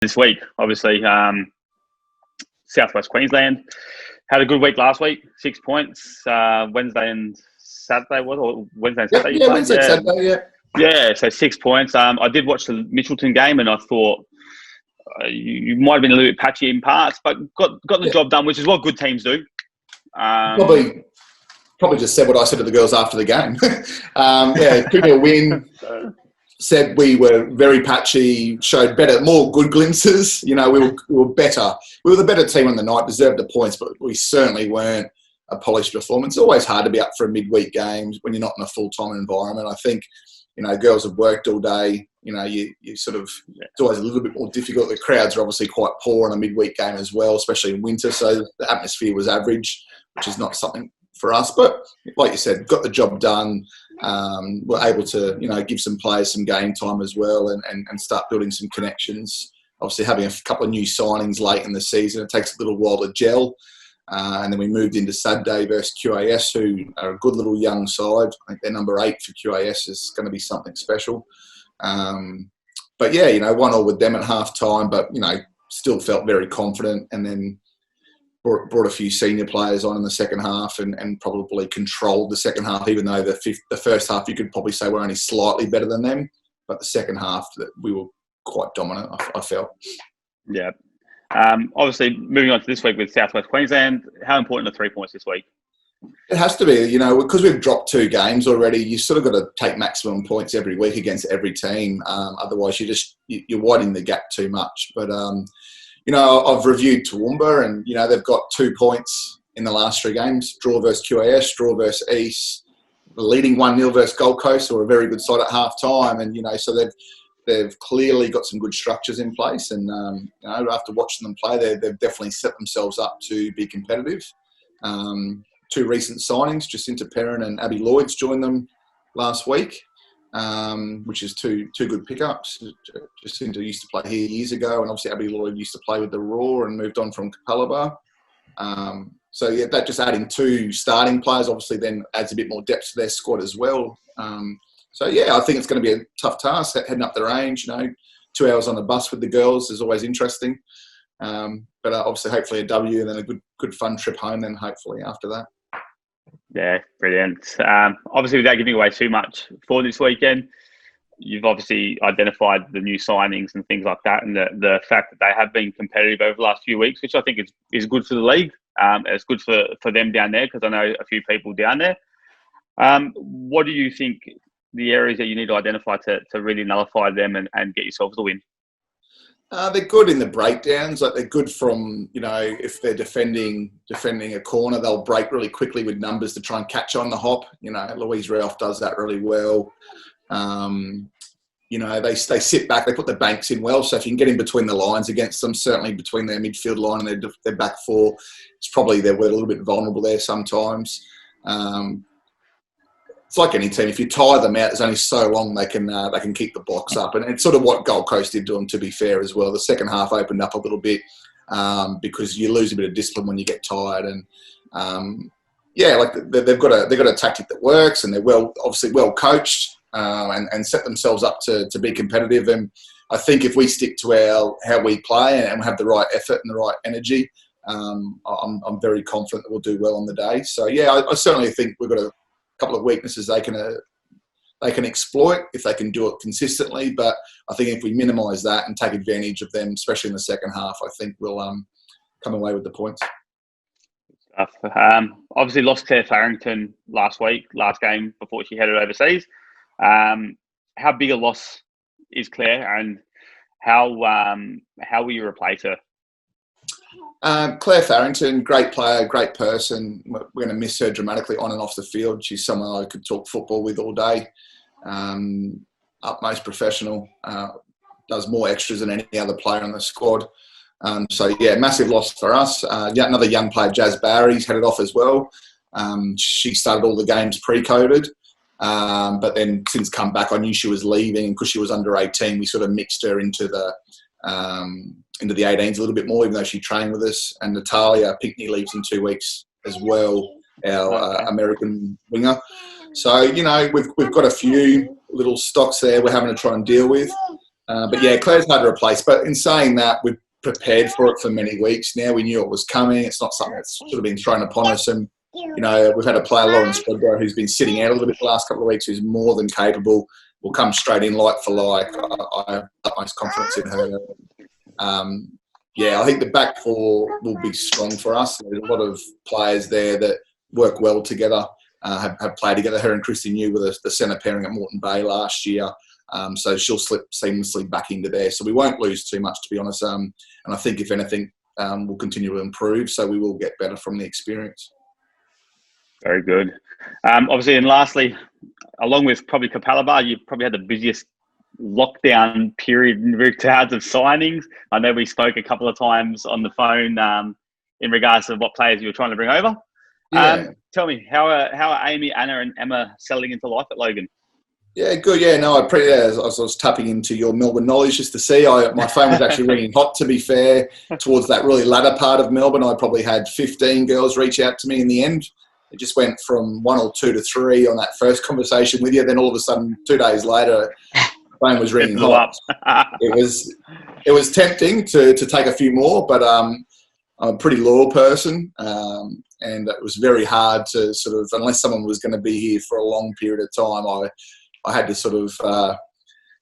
this week. Obviously, Southwest Queensland had a good week last week. 6 points. Wednesday and Saturday was, or Wednesday and Saturday. Yeah, Wednesday and Saturday. Yeah. Yeah, so 6 points. I did watch the Mitchelton game, and I thought you might have been a little bit patchy in parts, but got the job done, which is what good teams do. Probably just said what I said to the girls after the game. 2-0 win. Said we were very patchy, showed more good glimpses. We were better. We were the better team on the night, deserved the points, but we certainly weren't a polished performance. It's always hard to be up for a midweek game when you're not in a full-time environment. I think, girls have worked all day. You sort of, it's always a little bit more difficult. The crowds are obviously quite poor on a midweek game as well, especially in winter. So the atmosphere was average, which is not something for us. But like you said, got the job done. We're able to, give some players some game time as well and start building some connections. Obviously, having a couple of new signings late in the season, it takes a little while to gel. And then we moved into Saturday versus QAS, who are a good little young side. I think they're number 8 for QAS is going to be something special. But 1-1 with them at half time, but, still felt very confident. And then brought a few senior players on in the second half and probably controlled the second half, even though the first half you could probably say we're only slightly better than them. But the second half, we were quite dominant, I felt. Yeah. Obviously, moving on to this week with Southwest Queensland, how important are 3 points this week? It has to be, because we've dropped 2 games already. You sort of got to take maximum points every week against every team. Otherwise, you're widening the gap too much. But I've reviewed Toowoomba, and they've got 2 points in the last 3 games: draw versus QAS, draw versus East, leading 1-0 versus Gold Coast, who are a very good side at half time. And so they've clearly got some good structures in place. And after watching them play, they've definitely set themselves up to be competitive. 2 recent signings, Jacinta Perrin and Abby Lloyd's joined them last week, which is two good pickups. Jacinta used to play here years ago, and obviously Abby Lloyd used to play with the Raw and moved on from Capalaba. That just adding 2 starting players obviously then adds a bit more depth to their squad as well. I think it's going to be a tough task heading up the range. 2 hours on the bus with the girls is always interesting. But obviously, hopefully a W and then a good fun trip home then hopefully after that. Yeah, brilliant. Obviously, without giving away too much for this weekend, you've obviously identified the new signings and things like that, and the fact that they have been competitive over the last few weeks, which I think is good for the league. It's good for them down there because I know a few people down there. What do you think the areas that you need to identify to really nullify them and get yourselves the win? They're good in the breakdowns. Like they're good from, if they're defending a corner, they'll break really quickly with numbers to try and catch on the hop. Louise Reoff does that really well. They sit back, they put the banks in well. So if you can get in between the lines against them, certainly between their midfield line and their back 4, it's probably we're a little bit vulnerable there sometimes. It's like any team. If you tire them out, there's only so long they can keep the blocks up, and it's sort of what Gold Coast did to them. To be fair, as well, the second half opened up a little bit because you lose a bit of discipline when you get tired, and they've got a tactic that works, and they're obviously well coached and set themselves up to be competitive. And I think if we stick to how we play and have the right effort and the right energy, I'm very confident that we'll do well on the day. So I certainly think we've got a couple of weaknesses they can exploit if they can do it consistently. But I think if we minimise that and take advantage of them, especially in the second half, I think we'll come away with the points. Obviously lost Claire Farrington last game before she headed overseas. How big a loss is Claire, and how will you replace her? Claire Farrington, great player, great person. We're going to miss her dramatically on and off the field. She's someone I could talk football with all day. Utmost professional, does more extras than any other player on the squad. Massive loss for us. Another young player, Jazz Barry's headed off as well. She started all the games pre-COVID, but then since come back, I knew she was leaving, and because she was under 18, we sort of mixed her into the 18s a little bit more, even though she trained with us. And Natalia Pinkney leaves in 2 weeks as well, our American winger. So, we've got a few little stocks there we're having to try and deal with. But yeah, Claire's hard to replace. But in saying that, we've prepared for it for many weeks now. We knew it was coming. It's not something that's sort of been thrown upon us. And, you know, we've had a player, Lauren Squadro, who's been sitting out a little bit the last couple of weeks, who's more than capable. Will come straight in like for like. I have utmost confidence in her. Yeah, I think the back four will be strong for us. There's a lot of players there that work well together, have played together. Her and Christy New were the centre pairing at Moreton Bay last year. So she'll slip seamlessly back into there. So we won't lose too much, to be honest. And I think, if anything, we'll continue to improve. So we will get better from the experience. Very good. Obviously, and lastly, along with probably Capalaba, you've probably had the busiest lockdown period in regards of signings. I know we spoke a couple of times on the phone in regards to what players you were trying to bring over. Yeah. Tell me, how are Amy, Anna, and Emma settling into life at Logan? Yeah, good. Yeah, no, I was tapping into your Melbourne knowledge just to see. My phone was actually ringing hot, to be fair, towards that really latter part of Melbourne. I probably had 15 girls reach out to me in the end. It just went from 1 or 2 to 3 on that first conversation with you. Then all of a sudden, 2 days later, the phone was ringing hot. It was tempting to take a few more, but I'm a pretty loyal person, and it was very hard to sort of, unless someone was going to be here for a long period of time, I had to sort of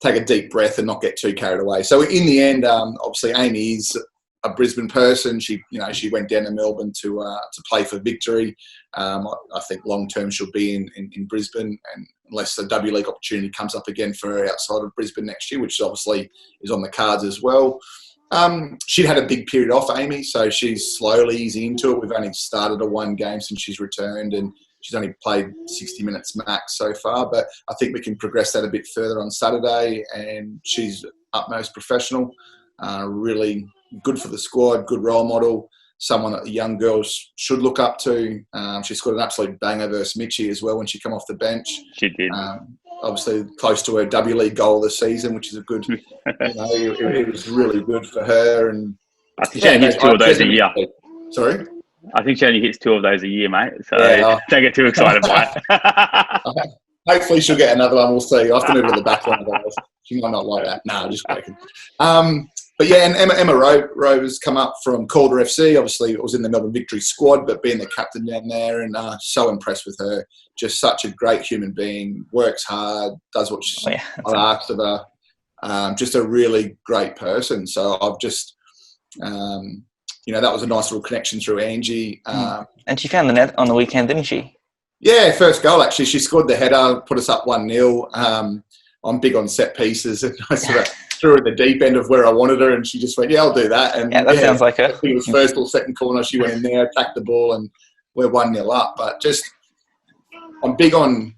take a deep breath and not get too carried away. So in the end, obviously Amy is a Brisbane person. She went down to Melbourne to play for Victory. I think long term she'll be in Brisbane, and unless the W League opportunity comes up again for her outside of Brisbane next year, which obviously is on the cards as well. She'd had a big period off, Amy, so she's slowly easing into it. We've only started a 1 game since she's returned, and she's only played 60 minutes max so far, but I think we can progress that a bit further on Saturday, and she's utmost professional, really good for the squad, good role model, someone that the young girls should look up to. She scored an absolute banger versus Mitchie as well when she came off the bench. She did. Obviously close to her W League goal of the season, which is a good, it was really good for her. And I think she only hits 2 of those a year. Sorry? I think she only hits 2 of those a year, mate. So yeah, don't get too excited by it. Hopefully she'll get another one. We'll see. I have to move her to the back line. She might not like that. No, just joking. But yeah, and Emma Rowe has come up from Calder FC. Obviously, it was in the Melbourne Victory squad, but being the captain down there, and so impressed with her. Just such a great human being. Works hard, does what she's asked of her. Just a really great person. So I've just, that was a nice little connection through Angie. And she found the net on the weekend, didn't she? Yeah, first goal actually. She scored the header, put us up 1-0. I'm big on set pieces, and I sort of threw her at the deep end of where I wanted her, and she just went, "Yeah, I'll do that." And that sounds like her. I think it was first or second corner. She went in there, attacked the ball, and we're 1-0 up. But just, I'm big on.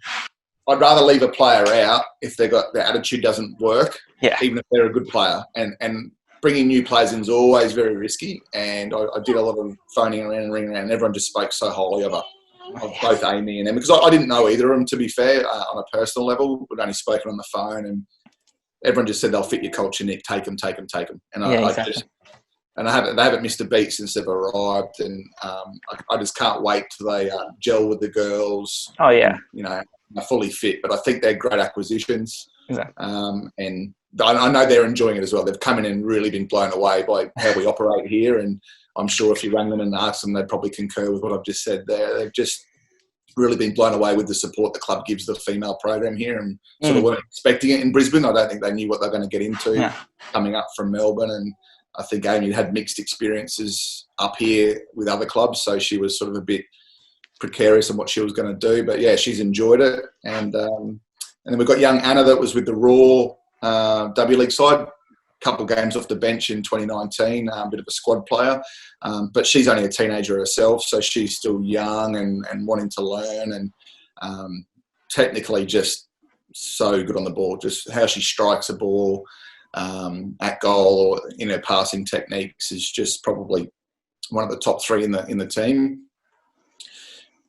I'd rather leave a player out if their attitude doesn't work, even if they're a good player. And bringing new players in is always very risky. And I did a lot of phoning around and ringing around, and everyone just spoke so highly of her. Of both Amy and Emma, because I didn't know either of them, to be fair, on a personal level. We'd only spoken on the phone, and everyone just said they'll fit your culture, Nick. Take them. And exactly. They haven't missed a beat since they've arrived, and I just can't wait till they gel with the girls. Oh yeah, are fully fit. But I think they're great acquisitions. Exactly. And I know they're enjoying it as well. They've come in and really been blown away by how we operate here, and I'm sure if you rang them and asked them, they'd probably concur with what I've just said there. They've just really been blown away with the support the club gives the female program here, and sort of weren't expecting it in Brisbane. I don't think they knew what they're going to get into coming up from Melbourne. And I think Amy had mixed experiences up here with other clubs, so she was sort of a bit precarious on what she was going to do. But yeah, she's enjoyed it. And then we've got young Anna that was with the Raw W League side. Couple of games off the bench in 2019, a bit of a squad player. But she's only a teenager herself, so she's still young and wanting to learn, and technically just so good on the ball. Just how she strikes a ball at goal or in her passing techniques is just probably one of the top 3 in the team.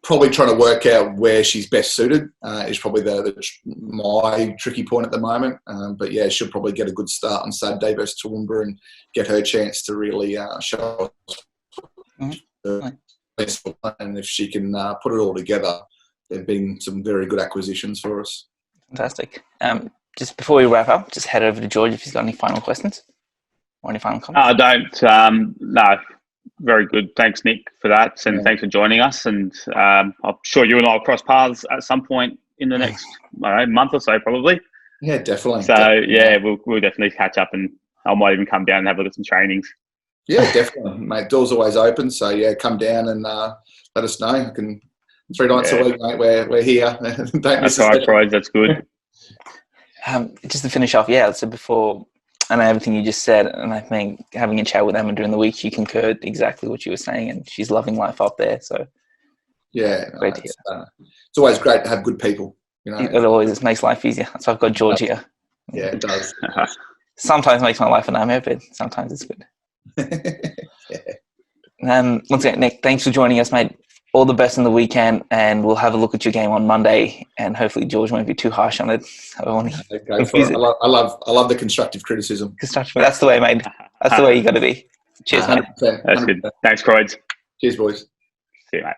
Probably trying to work out where she's best suited is probably my tricky point at the moment. But yeah, she'll probably get a good start on Saturday versus Toowoomba and get her chance to really show us. And if she can put it all together, there've been some very good acquisitions for us. Fantastic. just before we wrap up, just head over to George if he's got any final questions or any final comments. I don't. No, very good. Thanks, Nick, for that, and thanks for joining us. And I'm sure you and I will cross paths at some point in the next month or so, probably. Yeah, definitely. So definitely. we'll definitely catch up, and I might even come down and have a look at some trainings. Yeah, definitely, mate. Door's always open. So yeah, come down and let us know. I can 3 nights a week, mate. We're here. Don't miss That's right, Croyd. That's good. Just to finish off, so before, I know everything you just said, and I think having a chat with Emma during the week, she concurred exactly what you were saying, and she's loving life up there. So great to hear. It's always great to have good people. You know, it always makes life easier. So I've got George here. Yeah, it does. Sometimes makes my life a nightmare, but sometimes it's good. Once again, Nick, thanks for joining us, mate. All the best in the weekend, and we'll have a look at your game on Monday. And hopefully, George won't be too harsh on it. I love the constructive criticism. That's the way, mate. That's the way you got to be. Cheers, mate. That's good. Thanks, Croyd. Cheers, boys. See you, mate.